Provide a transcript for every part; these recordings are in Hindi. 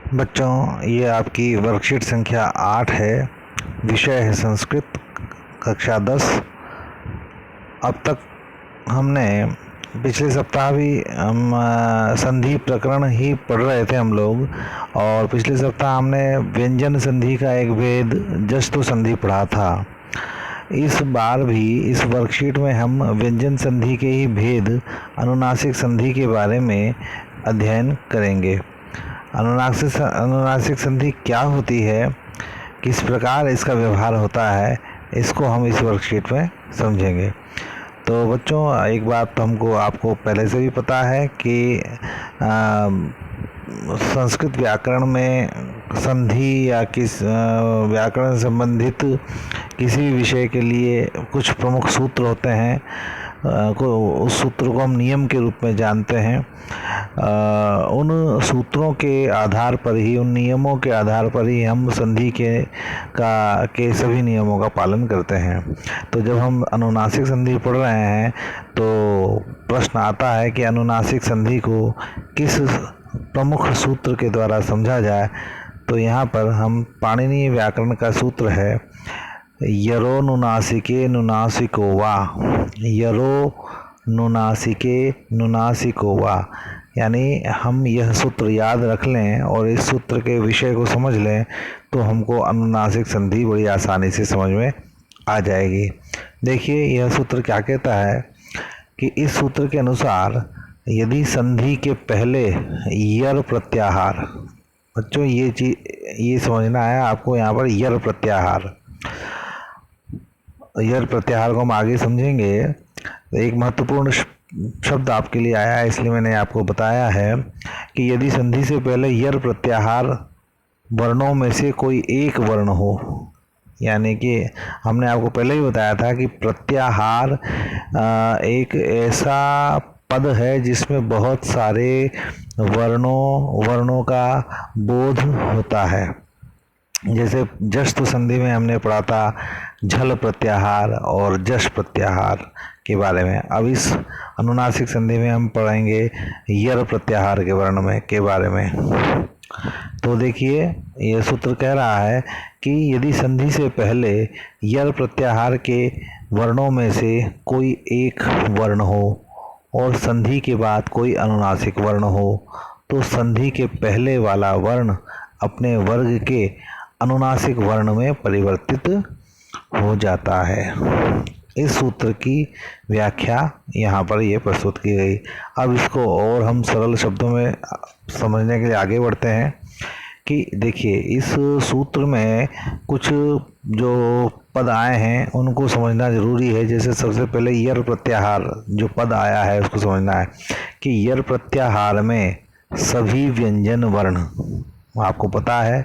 बच्चों, ये आपकी वर्कशीट संख्या 8 है। विषय है संस्कृत, कक्षा 10। अब तक हमने पिछले सप्ताह भी हम संधि प्रकरण ही पढ़ रहे थे हम लोग। और पिछले सप्ताह हमने व्यंजन संधि का एक भेद जस्तु संधि पढ़ा था। इस बार भी इस वर्कशीट में हम व्यंजन संधि के ही भेद अनुनासिक संधि के बारे में अध्ययन करेंगे। अनुनासिक संधि क्या होती है, किस प्रकार इसका व्यवहार होता है, इसको हम इस वर्कशीट में समझेंगे। तो बच्चों, एक बात तो हमको आपको पहले से भी पता है कि संस्कृत व्याकरण में संधि या किस व्याकरण संबंधित किसी भी विषय के लिए कुछ प्रमुख सूत्र होते हैं। उस सूत्र को हम नियम के रूप में जानते हैं। उन सूत्रों के आधार पर ही, उन नियमों के आधार पर ही हम संधि के सभी नियमों का पालन करते हैं। तो जब हम अनुनासिक संधि पढ़ रहे हैं तो प्रश्न आता है कि अनुनासिक संधि को किस प्रमुख सूत्र के द्वारा समझा जाए। तो यहाँ पर हम पाणिनीय व्याकरण का सूत्र है यरो नुनासिके नुनासिको वा, यरो नुनासिके नुनासिको वा। यानी हम यह सूत्र याद रख लें और इस सूत्र के विषय को समझ लें तो हमको अनुनासिक संधि बड़ी आसानी से समझ में आ जाएगी। देखिए, यह सूत्र क्या कहता है कि इस सूत्र के अनुसार यदि संधि के पहले यर प्रत्याहार, बच्चों ये समझना है आपको, यहाँ पर यर प्रत्याहार को हम आगे समझेंगे। एक महत्वपूर्ण शब्द आपके लिए आया है, इसलिए मैंने आपको बताया है कि यदि संधि से पहले यर प्रत्याहार वर्णों में से कोई एक वर्ण हो, यानी कि हमने आपको पहले ही बताया था कि प्रत्याहार एक ऐसा पद है जिसमें बहुत सारे वर्णों का बोध होता है। जैसे जस्तु संधि में हमने पढ़ा था झल प्रत्याहार और जश प्रत्याहार के बारे में। अब इस अनुनासिक संधि में हम पढ़ेंगे यर प्रत्याहार के बारे में। तो देखिए, यह सूत्र कह रहा है कि यदि संधि से पहले यर प्रत्याहार के वर्णों में से कोई एक वर्ण हो और संधि के बाद कोई अनुनासिक वर्ण हो, तो संधि के पहले वाला वर्ण अपने वर्ग के अनुनासिक वर्ण में परिवर्तित हो जाता है। इस सूत्र की व्याख्या यहाँ पर ये प्रस्तुत की गई। अब इसको और हम सरल शब्दों में समझने के लिए आगे बढ़ते हैं कि देखिए, इस सूत्र में कुछ जो पद आए हैं उनको समझना ज़रूरी है। जैसे सबसे पहले यर प्रत्याहार जो पद आया है उसको समझना है कि यर प्रत्याहार में सभी व्यंजन वर्ण, आपको पता है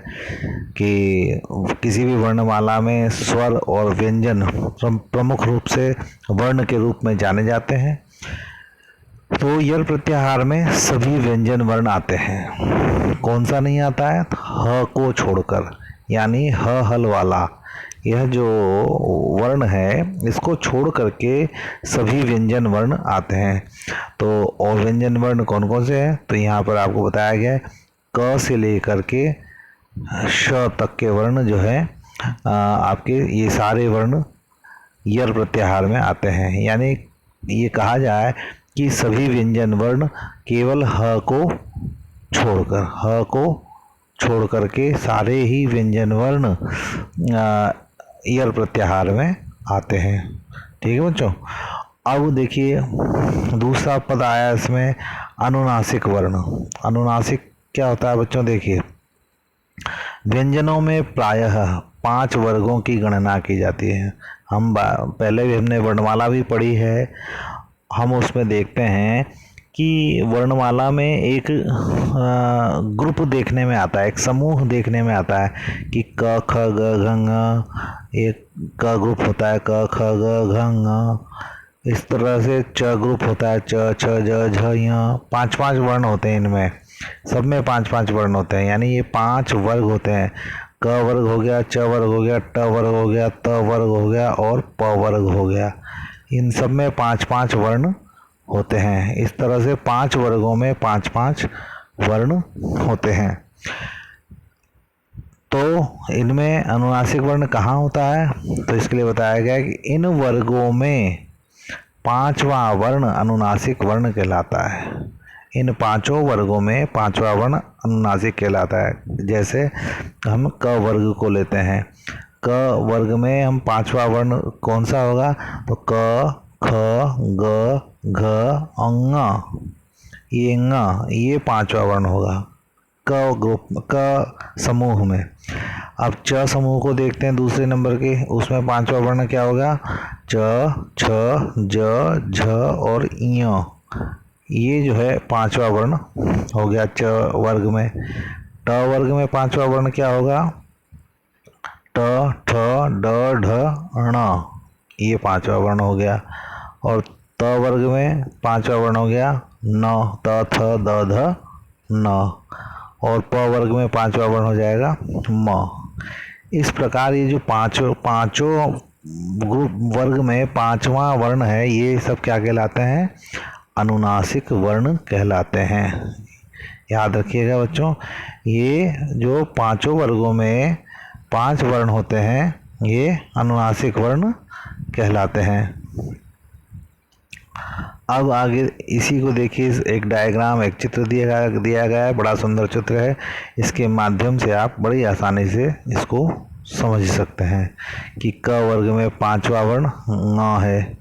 कि किसी भी वर्णमाला में स्वर और व्यंजन प्रमुख रूप से वर्ण के रूप में जाने जाते हैं। तो यर प्रत्याहार में सभी व्यंजन वर्ण आते हैं। कौन सा नहीं आता है? ह को छोड़कर, यानी ह हल वाला यह जो वर्ण है इसको छोड़ करके सभी व्यंजन वर्ण आते हैं। तो और व्यंजन वर्ण कौन कौन से हैं? तो यहाँ पर आपको बताया गया है क से लेकर के श तक के वर्ण जो है आपके ये सारे वर्ण यर प्रत्याहार में आते हैं। यानी ये कहा जाए कि सभी व्यंजन वर्ण केवल ह को छोड़ करके सारे ही व्यंजन वर्ण यर प्रत्याहार में आते हैं। ठीक है बच्चों। अब देखिए, दूसरा पद आया इसमें अनुनासिक वर्ण। अनुनासिक क्या होता है बच्चों? देखिए, व्यंजनों में प्रायः 5 वर्गों की गणना की जाती है। हम पहले भी हमने वर्णमाला भी पढ़ी है। हम उसमें देखते हैं कि वर्णमाला में एक ग्रुप देखने में आता है, एक समूह देखने में आता है कि क ख ग घ ङ, एक क ग्रुप होता है, क ख ग घ ङ। इस तरह से च ग्रुप होता है, च छ ज झ ञ। 5-5 वर्ण होते हैं इनमें, सब में 5-5 वर्ण होते हैं। यानी ये 5 वर्ग होते हैं। क वर्ग हो गया, च वर्ग हो गया, ट वर्ग हो गया, त वर्ग हो गया और प वर्ग हो गया। इन सब में 5-5 वर्ण होते हैं। इस तरह से 5 वर्गों में 5-5 वर्ण होते हैं। तो इनमें अनुनासिक वर्ण कहाँ होता है? तो इसके लिए बताया गया है कि इन वर्गों में पांचवा वर्ण अनुनासिक वर्ण कहलाता है। इन पांचों वर्गों में पांचवा वर्ण अनुनासिक कहलाता है। जैसे हम क वर्ग को लेते हैं, क वर्ग में हम पांचवा वर्ण कौन सा होगा? तो क, ख, ग, घ, अंग, ये ङ, ये पांचवा वर्ण होगा क ग्रुप, क समूह में। अब च समूह को देखते हैं दूसरे नंबर के, उसमें पांचवा वर्ण क्या होगा? च, छ, ज, झ और ञ। ये जो है पांचवा वर्ण हो गया च वर्ग में। ट वर्ग में पांचवा वर्ण क्या होगा? ट, ठ, ड, ढ, ण, ये पांचवा वर्ण हो गया। और त वर्ग में पांचवा वर्ण हो गया न, त, थ, द, ध, न। और प वर्ग में पांचवा वर्ण हो जाएगा म। इस प्रकार ये जो पांचों ग्रुप वर्ग में पांचवा वर्ण है, ये सब क्या कहलाते हैं? अनुनासिक वर्ण कहलाते हैं। याद रखिएगा बच्चों, ये जो पांचों वर्गों में पांच वर्ण होते हैं, ये अनुनासिक वर्ण कहलाते हैं। अब आगे इसी को देखिए, एक डायग्राम, एक चित्र दिया गया है, बड़ा सुंदर चित्र है। इसके माध्यम से आप बड़ी आसानी से इसको समझ सकते हैं कि क वर्ग में पांचवा वर्ण ङ है,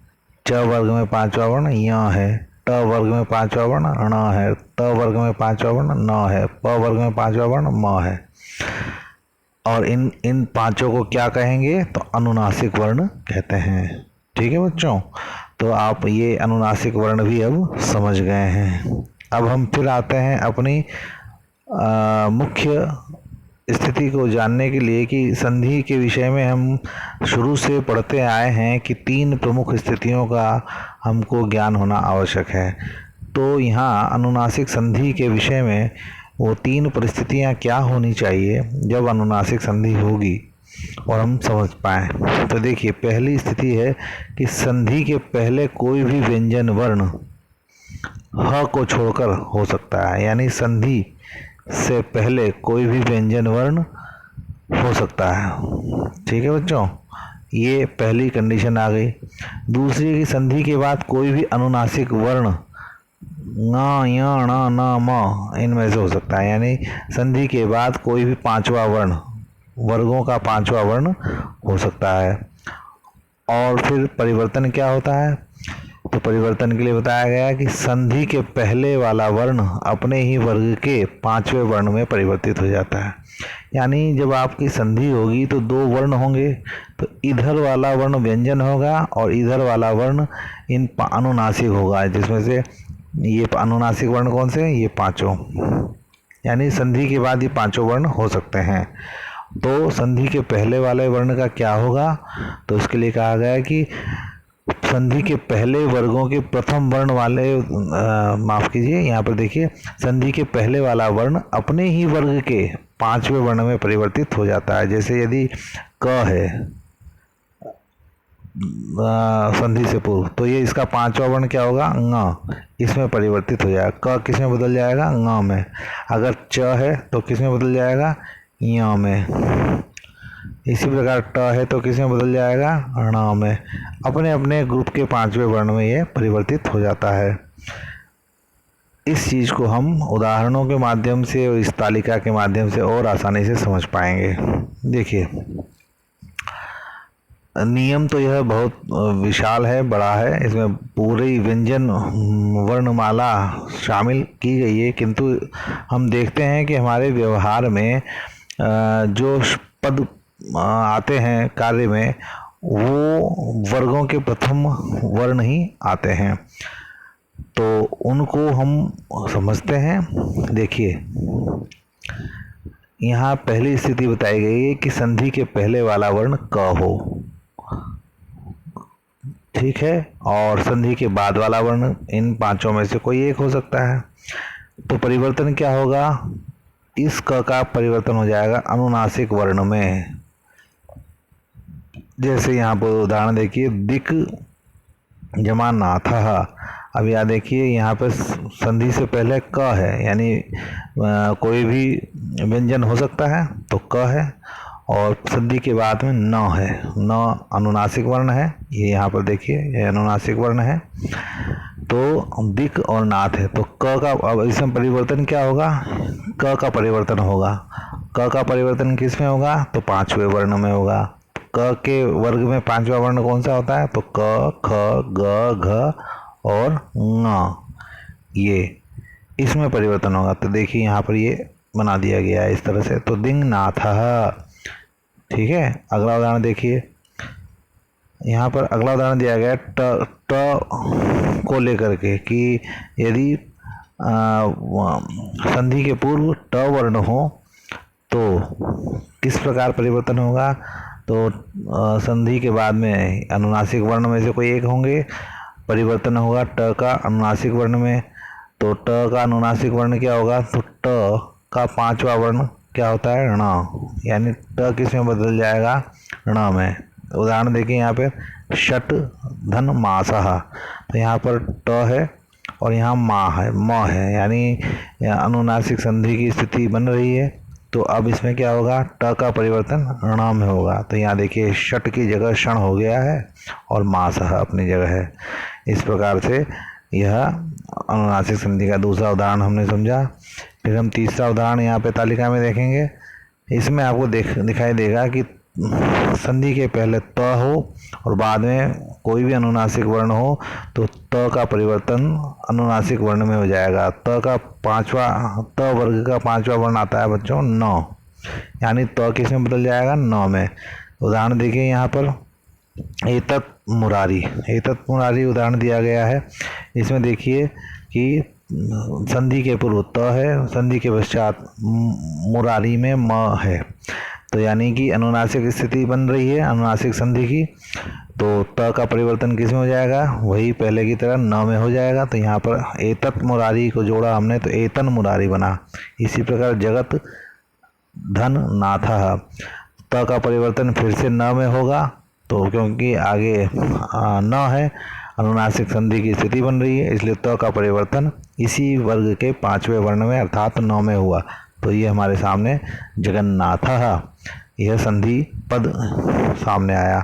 च वर्ग में पांचवा वर्ण य है, ट वर्ग में पांचवा वर्ण ण है, त वर्ग में पांचवा वर्ण न है, प वर्ग में पांचवा वर्ण म है। और इन पांचों को क्या कहेंगे? तो अनुनासिक वर्ण कहते हैं। ठीक है बच्चों, तो आप ये अनुनासिक वर्ण भी अब समझ गए हैं। अब हम फिर आते हैं अपनी मुख्य स्थिति को जानने के लिए कि संधि के विषय में हम शुरू से पढ़ते आए हैं कि तीन प्रमुख स्थितियों का हमको ज्ञान होना आवश्यक है। तो यहाँ अनुनासिक संधि के विषय में वो तीन परिस्थितियाँ क्या होनी चाहिए जब अनुनासिक संधि होगी और हम समझ पाएँ। तो देखिए, पहली स्थिति है कि संधि के पहले कोई भी व्यंजन वर्ण ह को छोड़कर हो सकता है, यानी संधि से पहले कोई भी व्यंजन वर्ण हो सकता है। ठीक है बच्चों, ये पहली कंडीशन आ गई। दूसरी की संधि के बाद कोई भी अनुनासिक वर्ण ङ, य, ण, न, म इनमें से हो सकता है, यानी संधि के बाद कोई भी पांचवा वर्ण, वर्गों का पांचवा वर्ण हो सकता है। और फिर परिवर्तन क्या होता है? तो परिवर्तन के लिए बताया गया कि संधि के पहले वाला वर्ण अपने ही वर्ग के पांचवें वर्ण में परिवर्तित हो जाता है। यानी जब आपकी संधि होगी तो दो वर्ण होंगे, तो इधर वाला वर्ण व्यंजन होगा और इधर वाला वर्ण इन अनुनासिक होगा, जिसमें से ये अनुनासिक वर्ण कौन से हैं? ये पांचों। यानी संधि के बाद ये पांचों वर्ण हो सकते हैं। तो संधि के पहले वाले वर्ण का क्या होगा? तो इसके लिए कहा गया है कि संधि के पहले वर्गों के प्रथम वर्ण वाले, माफ कीजिए, यहाँ पर देखिए, संधि के पहले वाला वर्ण अपने ही वर्ग के पांचवें वर्ण में परिवर्तित हो जाता है। जैसे यदि क है संधि से पूर्व, तो ये इसका पांचवा वर्ण क्या होगा? ङ, इसमें परिवर्तित हो जाएगा। क किस में बदल जाएगा? ङ में। अगर च है तो किस में बदल जाएगा? य में। इसी प्रकार ट है तो किस में बदल जाएगा? ण में। अपने अपने ग्रुप के पांचवें वर्ण में ये परिवर्तित हो जाता है। इस चीज को हम उदाहरणों के माध्यम से और इस तालिका के माध्यम से और आसानी से समझ पाएंगे। देखिए, नियम तो यह बहुत विशाल है, बड़ा है, इसमें पूरी व्यंजन वर्णमाला शामिल की गई है, किंतु हम देखते हैं कि हमारे व्यवहार में जो पद आते हैं कार्य में, वो वर्गों के प्रथम वर्ण ही आते हैं, तो उनको हम समझते हैं। देखिए, यहाँ पहली स्थिति बताई गई है कि संधि के पहले वाला वर्ण क हो, ठीक है, और संधि के बाद वाला वर्ण इन पांचों में से कोई एक हो सकता है। तो परिवर्तन क्या होगा? इस क का परिवर्तन हो जाएगा अनुनासिक वर्ण में। जैसे यहाँ पर उदाहरण देखिए, दिक् जमा नाथः, अब यहाँ देखिए, यहाँ पर संधि से पहले क है, यानी कोई भी व्यंजन हो सकता है तो क है, और संधि के बाद में न है। न अनुनासिक वर्ण है, ये यहाँ पर देखिए, ये अनुनासिक वर्ण है। तो दिक और नाथ है, तो क का अब इसमें परिवर्तन क्या होगा, क का परिवर्तन होगा। क का परिवर्तन किस में होगा, तो पांचवें वर्ण में होगा। क के वर्ग में पांचवा वर्ण कौन सा होता है, तो क, ख, ग, घ और ङ, ये इसमें परिवर्तन होगा। तो देखिए यहाँ पर ये बना दिया गया है इस तरह से, तो दिंग नाथः। ठीक है, अगला उदाहरण देखिए, यहाँ पर अगला उदाहरण दिया गया है ट को लेकर के कि यदि संधि के पूर्व ट वर्ण हो तो किस प्रकार परिवर्तन होगा। तो संधि के बाद में अनुनासिक वर्ण में से कोई एक होंगे, परिवर्तन होगा ट का अनुनासिक वर्ण में। तो ट का अनुनासिक वर्ण क्या होगा, तो ट का पांचवा वर्ण क्या होता है, ण, यानी ट किस में बदल जाएगा, ण में। उदाहरण देखिए यहाँ पे, षट धन मासः, तो यहाँ पर ट है और यहाँ मा है, म है, यानी अनुनासिक संधि की स्थिति बन रही है। तो अब इसमें क्या होगा, ट का परिवर्तन ण में होगा। तो यहाँ देखिए, षट की जगह क्षण हो गया है और मासः अपनी जगह है। इस प्रकार से यह अनुनासिक संधि का दूसरा उदाहरण हमने समझा। फिर हम तीसरा उदाहरण यहाँ पे तालिका में देखेंगे। इसमें आपको दिखाई देगा कि संधि के पहले त हो और बाद में कोई भी अनुनासिक वर्ण हो तो त का परिवर्तन अनुनासिक वर्ण में हो जाएगा। त का पांचवा, त वर्ग का पांचवा वर्ण आता है बच्चों न, यानी त किस में बदल जाएगा, न में। उदाहरण देखिए यहाँ पर, एतत् मुरारी, एतत् मुरारी उदाहरण दिया गया है। इसमें देखिए कि संधि के पूर्व त है, संधि के पश्चात मुरारी में म है, तो यानी कि अनुनासिक स्थिति बन रही है अनुनासिक संधि की। तो त का परिवर्तन किस में हो जाएगा, वही पहले की तरह न में हो जाएगा। तो यहाँ पर एतत् मुरारी को जोड़ा हमने तो एतन मुरारी बना। इसी प्रकार जगत धन नाथः, त का परिवर्तन फिर से न में होगा, तो क्योंकि आगे न है, अनुनासिक संधि की स्थिति बन रही है, इसलिए त का परिवर्तन इसी वर्ग के पांचवें वर्ण में अर्थात न में हुआ। तो ये हमारे सामने जगन्नाथः, यह संधि पद सामने आया।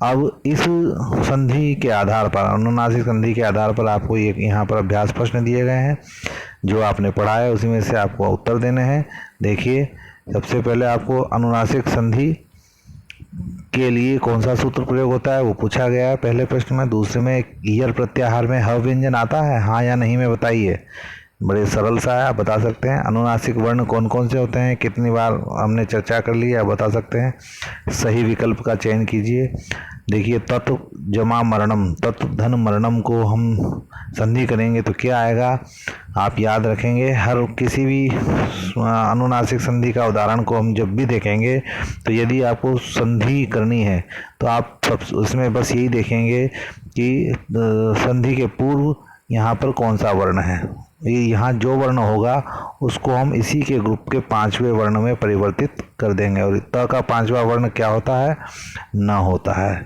अब इस संधि के आधार पर, अनुनासिक संधि के आधार पर आपको ये यहाँ पर अभ्यास प्रश्न दिए गए हैं। जो आपने पढ़ा है उसी में से आपको उत्तर देने हैं। देखिए, सबसे पहले आपको अनुनासिक संधि के लिए कौन सा सूत्र प्रयोग होता है वो पूछा गया है पहले प्रश्न में। दूसरे में, ईयर प्रत्याहार में ह व्यंजन आता है, हाँ या नहीं में बताइए। बड़े सरल सा है, आप बता सकते हैं। अनुनासिक वर्ण कौन कौन से होते हैं, कितनी बार हमने चर्चा कर ली है, आप बता सकते हैं। सही विकल्प का चयन कीजिए। देखिए, तत् जमा मरणम, तत् धन मरणम को हम संधि करेंगे तो क्या आएगा, आप याद रखेंगे। हर किसी भी अनुनासिक संधि का उदाहरण को हम जब भी देखेंगे तो यदि आपको संधि करनी है तो आप सब उसमें बस यही देखेंगे कि संधि के पूर्व यहाँ पर कौन सा वर्ण है। ये यहाँ जो वर्ण होगा उसको हम इसी के ग्रुप के पांचवें वर्ण में परिवर्तित कर देंगे। और त का पांचवा वर्ण क्या होता है, न होता है।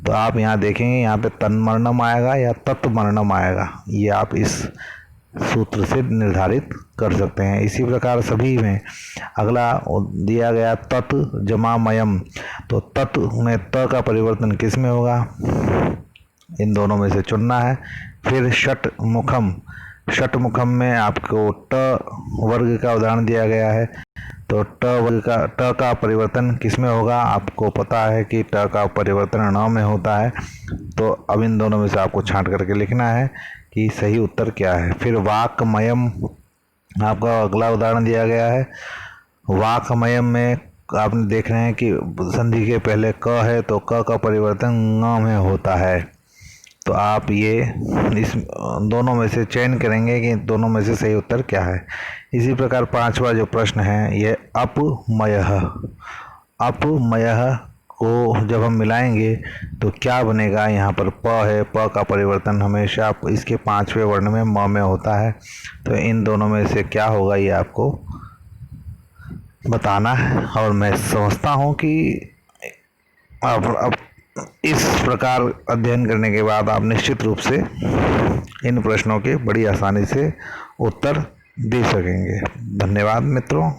तो आप यहाँ देखेंगे, यहाँ पे तन्मरणम आएगा या तत्मरणम आएगा, ये आप इस सूत्र से निर्धारित कर सकते हैं। इसी प्रकार सभी में अगला दिया गया तत् जमा मयम, तो तत् में त का परिवर्तन किस में होगा, इन दोनों में से चुनना है। फिर षट मुखम, षट मुखम में आपको ट वर्ग का उदाहरण दिया गया है, तो ट वर्ग का ट का परिवर्तन किस में होगा, आपको पता है कि ट का परिवर्तन ण में होता है। तो अब इन दोनों में से आपको छांट करके लिखना है कि सही उत्तर क्या है। फिर वाक्मयम, आपका अगला उदाहरण दिया गया है। वाक्मयम में आपने देख रहे हैं कि संधि के पहले क है तो क का परिवर्तन ङ में होता है। तो आप ये इस दोनों में से चयन करेंगे कि दोनों में से सही उत्तर क्या है। इसी प्रकार पांचवा जो प्रश्न है ये अपमयः, अपमयः को जब हम मिलाएंगे तो क्या बनेगा, यहाँ पर प है, प का परिवर्तन हमेशा इसके पांचवें वर्ण में म में होता है। तो इन दोनों में से क्या होगा ये आपको बताना है। और मैं समझता हूँ कि अब इस प्रकार अध्ययन करने के बाद आप निश्चित रूप से इन प्रश्नों के बड़ी आसानी से उत्तर दे सकेंगे। धन्यवाद मित्रों।